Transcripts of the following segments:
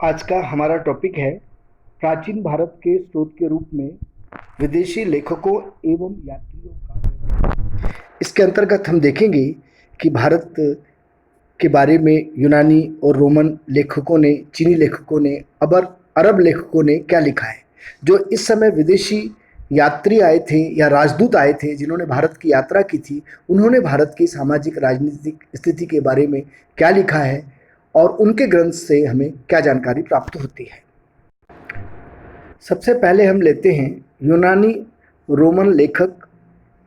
आज का हमारा टॉपिक है प्राचीन भारत के स्रोत के रूप में विदेशी लेखकों एवं यात्रियों का व्यवहार। इसके अंतर्गत हम देखेंगे कि भारत के बारे में यूनानी और रोमन लेखकों ने, चीनी लेखकों ने, अरब लेखकों ने क्या लिखा है। जो इस समय विदेशी यात्री आए थे या राजदूत आए थे जिन्होंने भारत की यात्रा की थी, उन्होंने भारत की सामाजिक राजनीतिक स्थिति के बारे में क्या लिखा है और उनके ग्रंथ से हमें क्या जानकारी प्राप्त होती है। सबसे पहले हम लेते हैं यूनानी रोमन लेखक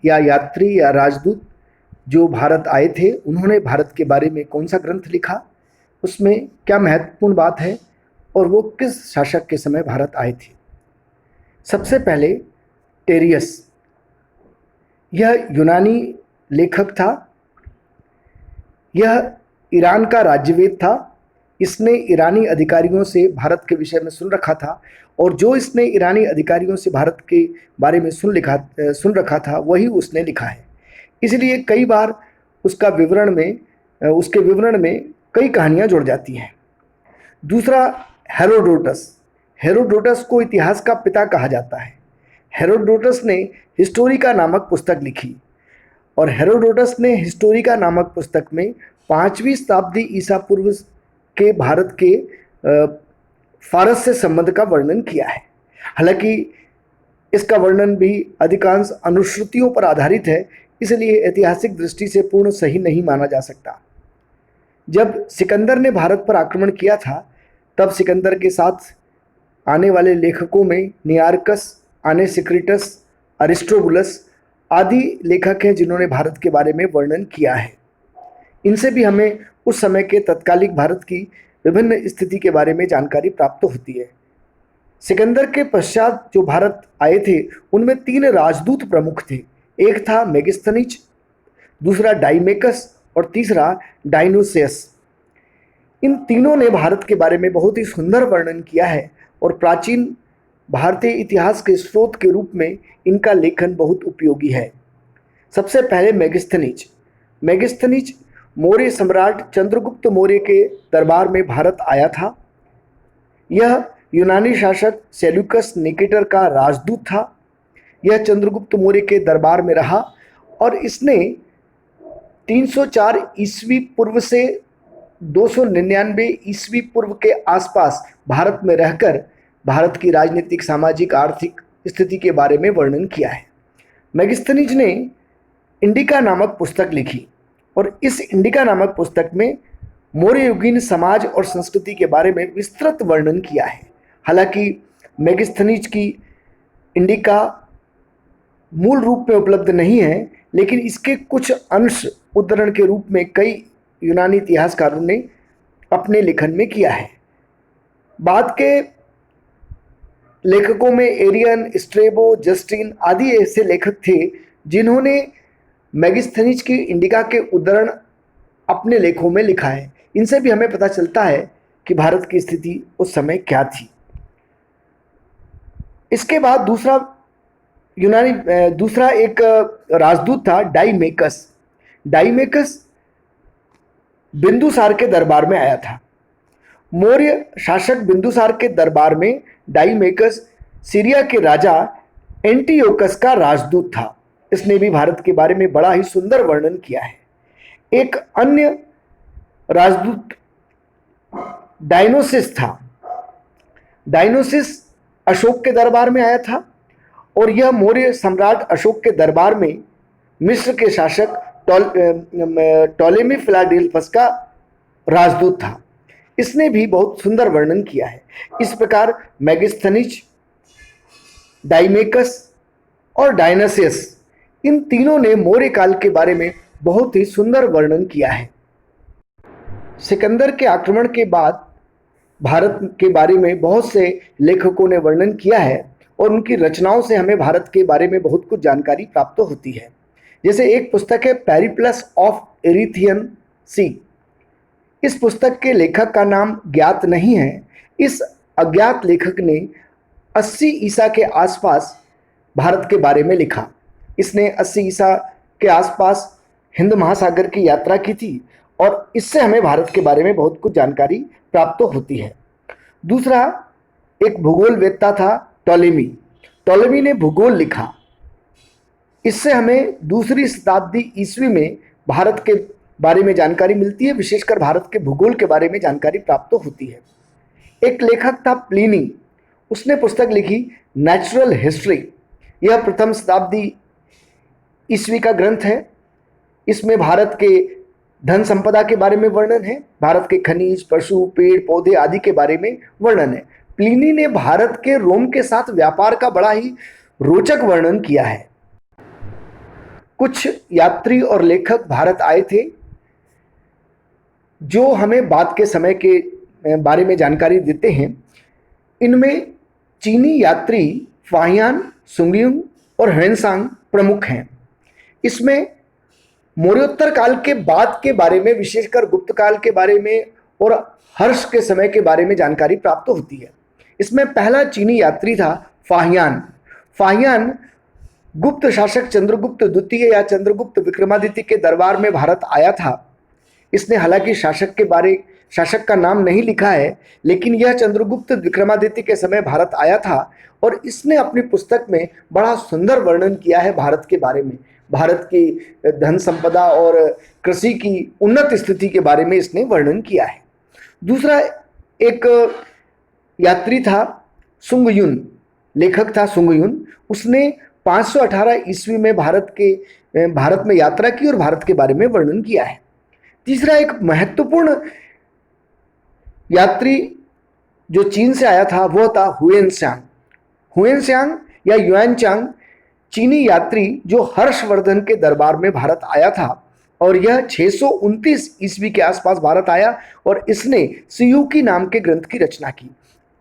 या यात्री या राजदूत जो भारत आए थे, उन्होंने भारत के बारे में कौन सा ग्रंथ लिखा, उसमें क्या महत्वपूर्ण बात है और वो किस शासक के समय भारत आए थे। सबसे पहले टेरियस, यह यूनानी लेखक था। यह ईरान का राज्यवेद था। इसने ईरानी अधिकारियों से भारत के विषय में सुन रखा था और जो इसने ईरानी अधिकारियों से भारत के बारे में सुन रखा था वही उसने लिखा है। इसलिए कई बार उसके विवरण में कई कहानियाँ जुड़ जाती हैं। दूसरा हेरोडोटस। हेरोडोटस को इतिहास का पिता कहा जाता है। हेरोडोटस ने हिस्टोरिका नामक पुस्तक लिखी और हेरोडोटस ने हिस्टोरिका नामक पुस्तक में 5वीं शताब्दी ईसा पूर्व के भारत के फारस से संबंध का वर्णन किया है। हालांकि इसका वर्णन भी अधिकांश अनुश्रुतियों पर आधारित है, इसलिए ऐतिहासिक दृष्टि से पूर्ण सही नहीं माना जा सकता। जब सिकंदर ने भारत पर आक्रमण किया था, तब सिकंदर के साथ आने वाले लेखकों में नियार्कस, आनेसिक्रिटस, अरिस्टोबुलस आदि लेखक हैं जिन्होंने भारत के बारे में वर्णन किया है। इनसे भी हमें उस समय के तत्कालिक भारत की विभिन्न स्थिति के बारे में जानकारी प्राप्त होती है। सिकंदर के पश्चात जो भारत आए थे उनमें 3 राजदूत प्रमुख थे। एक था मेगिस्थनीज, दूसरा डाइमेकस और तीसरा डायनोसियस। इन तीनों ने भारत के बारे में बहुत ही सुंदर वर्णन किया है और प्राचीन भारतीय इतिहास के स्रोत के रूप में इनका लेखन बहुत उपयोगी है। सबसे पहले मेगिस्थनीज मौर्य सम्राट चंद्रगुप्त मौर्य के दरबार में भारत आया था। यह यूनानी शासक सेल्यूकस निकेटर का राजदूत था। यह चंद्रगुप्त मौर्य के दरबार में रहा और इसने 304 ईस्वी पूर्व से 299 ईस्वी पूर्व के आसपास भारत में रहकर भारत की राजनीतिक, सामाजिक, आर्थिक स्थिति के बारे में वर्णन किया है। मेगिस्थनीज ने इंडिका नामक पुस्तक लिखी और इस इंडिका नामक पुस्तक में मौर्य युगीन समाज और संस्कृति के बारे में विस्तृत वर्णन किया है। हालांकि मेगिस्थनीज की इंडिका मूल रूप में उपलब्ध नहीं है, लेकिन इसके कुछ अंश उद्धरण के रूप में कई यूनानी इतिहासकारों ने अपने लेखन में किया है। बाद के लेखकों में एरियन, स्ट्रेबो, जस्टिन आदि ऐसे लेखक थे जिन्होंने मेगिस्थनीज की इंडिका के उद्धरण अपने लेखों में लिखा है। इनसे भी हमें पता चलता है कि भारत की स्थिति उस समय क्या थी। इसके बाद दूसरा एक राजदूत था डाइमेकस। डाइमेकस बिंदुसार के दरबार में आया था। मौर्य शासक बिंदुसार के दरबार में डाइमेकस सीरिया के राजा एंटियोकस का राजदूत था। इसने भी भारत के बारे में बड़ा ही सुंदर वर्णन किया है। एक अन्य राजदूत डायनोसिस था। डायनोसिस अशोक के दरबार में आया था और यह मौर्य सम्राट अशोक के दरबार में मिस्र के शासक टॉलेमी फिलाडेल्फस का राजदूत था। इसने भी बहुत सुंदर वर्णन किया है। इस प्रकार मेगिस्थनीज, डाइमेकस और डायनोसियस, इन तीनों ने मौर्य काल के बारे में बहुत ही सुंदर वर्णन किया है। सिकंदर के आक्रमण के बाद भारत के बारे में बहुत से लेखकों ने वर्णन किया है और उनकी रचनाओं से हमें भारत के बारे में बहुत कुछ जानकारी प्राप्त होती है। जैसे एक पुस्तक है पेरिप्लस ऑफ एरिथियन सी। इस पुस्तक के लेखक का नाम ज्ञात नहीं है। इस अज्ञात लेखक ने 80 ईसा के आसपास भारत के बारे में लिखा। इसने 80 ईसा के आसपास हिंद महासागर की यात्रा की थी और इससे हमें भारत के बारे में बहुत कुछ जानकारी प्राप्त होती है। दूसरा एक भूगोलवेत्ता था टॉलेमी। टॉलेमी ने भूगोल लिखा। इससे हमें दूसरी शताब्दी ईस्वी में भारत के बारे में जानकारी मिलती है, विशेषकर भारत के भूगोल के बारे में जानकारी प्राप्त होती है। एक लेखक था प्लिनी। उसने पुस्तक लिखी नेचुरल हिस्ट्री। यह प्रथम शताब्दी ईस्वी का ग्रंथ है। इसमें भारत के धन संपदा के बारे में वर्णन है, भारत के खनिज, पशु, पेड़ पौधे आदि के बारे में वर्णन है। प्लिनी ने भारत के रोम के साथ व्यापार का बड़ा ही रोचक वर्णन किया है। कुछ यात्री और लेखक भारत आए थे जो हमें बाद के समय के बारे में जानकारी देते हैं। इनमें चीनी यात्री फाहियान, सुंगयुन और ह्वेनसांग प्रमुख हैं। इसमें मौर्योत्तर काल के बाद के बारे में, विशेषकर गुप्त काल के बारे में और हर्ष के समय के बारे में जानकारी प्राप्त होती है। इसमें पहला चीनी यात्री था फाहियान। फाहियान गुप्त शासक चंद्रगुप्त द्वितीय या चंद्रगुप्त विक्रमादित्य के दरबार में भारत आया था। इसने हालांकि शासक का नाम नहीं लिखा है, लेकिन यह चंद्रगुप्त विक्रमादित्य के समय भारत आया था और इसने अपनी पुस्तक में बड़ा सुंदर वर्णन किया है भारत के बारे में। भारत की धन संपदा और कृषि की उन्नत स्थिति के बारे में इसने वर्णन किया है। दूसरा एक यात्री था सुंगयुन, लेखक था सुंगयुन। उसने 518 ईस्वी में भारत में यात्रा की और भारत के बारे में वर्णन किया है। तीसरा एक महत्वपूर्ण यात्री जो चीन से आया था वह था हुएनसांग। हुएनसांग या युआनचांग चीनी यात्री जो हर्षवर्धन के दरबार में भारत आया था और यह 629 ईस्वी के आसपास भारत आया और इसने सियूकी नाम के ग्रंथ की रचना की।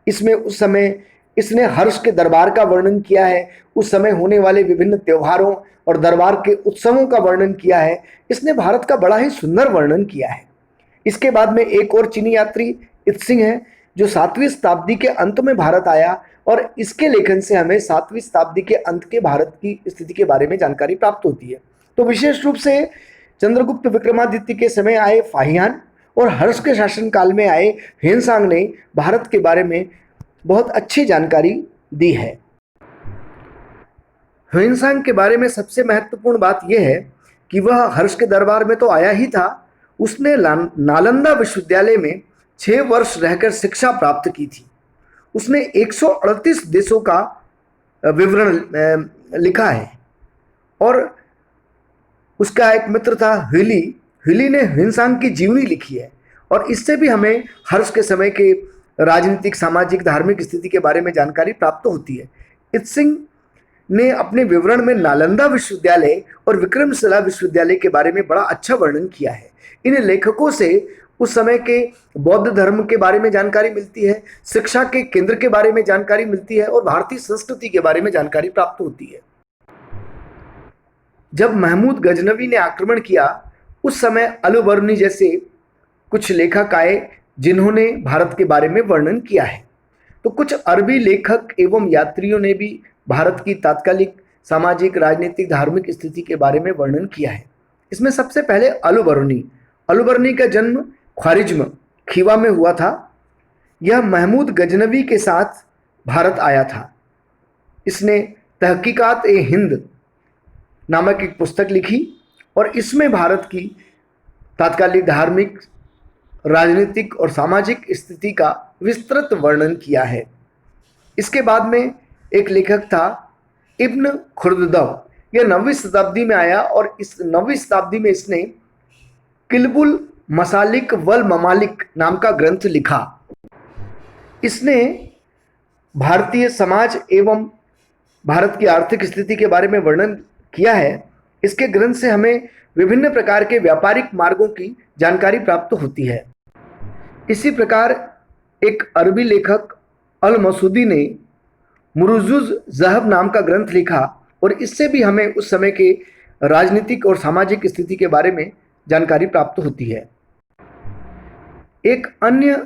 इसमें उस समय इसने हर्ष के दरबार का वर्णन किया है, उस समय होने वाले विभिन्न त्योहारों और दरबार के उत्सवों का वर्णन किया है। इसने भारत का बड़ा ही सुंदर वर्णन किया है। इसके बाद में एक और चीनी यात्री इत्सिंग है जो 7वीं शताब्दी के अंत में भारत आया और इसके लेखन से हमें 7वीं शताब्दी के अंत के भारत की स्थिति के बारे में जानकारी प्राप्त होती है। तो विशेष रूप से चंद्रगुप्त विक्रमादित्य के समय आए फाहियान और हर्ष के शासनकाल में आए ह्वेनसांग ने भारत के बारे में बहुत अच्छी जानकारी दी है। ह्वेनसांग के बारे में सबसे महत्वपूर्ण बात यह है कि वह हर्ष के दरबार में तो आया ही था, उसने नालंदा विश्वविद्यालय में 6 वर्ष रहकर शिक्षा प्राप्त की थी। उसने 138 देशों का विवरण लिखा है और उसका एक मित्र था ह्विली। ह्विली ने ह्वेनसांग की जीवनी लिखी है और इससे भी हमें हर्ष के समय के राजनीतिक, सामाजिक, धार्मिक स्थिति के बारे में जानकारी प्राप्त होती है। इत्सिंग ने अपने विवरण में नालंदा विश्वविद्यालय और विक्रमशिला विश्वविद्यालय के बारे में बड़ा अच्छा वर्णन किया है। इन लेखकों से उस समय के बौद्ध धर्म के बारे में जानकारी मिलती है, शिक्षा के केंद्र के बारे में जानकारी मिलती है और भारतीय संस्कृति के बारे में जानकारी प्राप्त होती है। जब महमूद गजनवी ने आक्रमण किया उस समय अलबर्नी जैसे कुछ लेखक आए जिन्होंने भारत के बारे में वर्णन किया है। तो कुछ अरबी लेखक एवं यात्रियों ने भी भारत की तात्कालिक सामाजिक, राजनीतिक, धार्मिक स्थिति के बारे में वर्णन किया है। इसमें सबसे पहले अलबर्नी का जन्म ख्वारिज्म खीवा में हुआ था। यह महमूद गजनवी के साथ भारत आया था। इसने तहकीकात-ए-हिंद नामक एक पुस्तक लिखी और इसमें भारत की तात्कालिक धार्मिक, राजनीतिक और सामाजिक स्थिति का विस्तृत वर्णन किया है। इसके बाद में एक लेखक था इब्न खुर्ददव। यह 9वीं शताब्दी में आया और इस 9वीं शताब्दी में इसने किल्बुल मसालिक वल ममालिक नाम का ग्रंथ लिखा। इसने भारतीय समाज एवं भारत की आर्थिक स्थिति के बारे में वर्णन किया है। इसके ग्रंथ से हमें विभिन्न प्रकार के व्यापारिक मार्गों की जानकारी प्राप्त होती है। इसी प्रकार एक अरबी लेखक अल मसूदी ने मुरुजुज ज़हब नाम का ग्रंथ लिखा और इससे भी हमें उस समय के राजनीतिक और सामाजिक स्थिति के बारे में जानकारी प्राप्त होती है। एक अन्य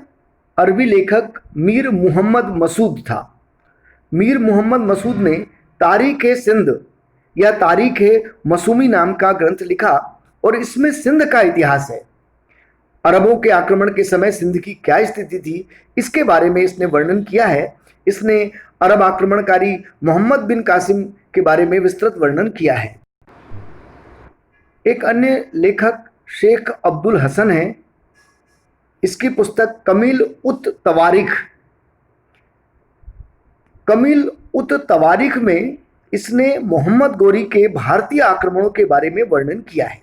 अरबी लेखक मीर मुहम्मद मसूद था। मीर मुहम्मद मसूद ने तारीख़-ए-सिंध या तारीख़-ए-मसूमी नाम का ग्रंथ लिखा और इसमें सिंध का इतिहास है। अरबों के आक्रमण के समय सिंध की क्या स्थिति थी, इसके बारे में इसने वर्णन किया है। इसने अरब आक्रमणकारी मोहम्मद बिन कासिम के बारे में विस्तृत वर्णन किया है। एक अन्य लेखक शेख अब्दुल हसन है। इसकी पुस्तक कमील उत तवारीख में इसने मोहम्मद गोरी के भारतीय आक्रमणों के बारे में वर्णन किया है।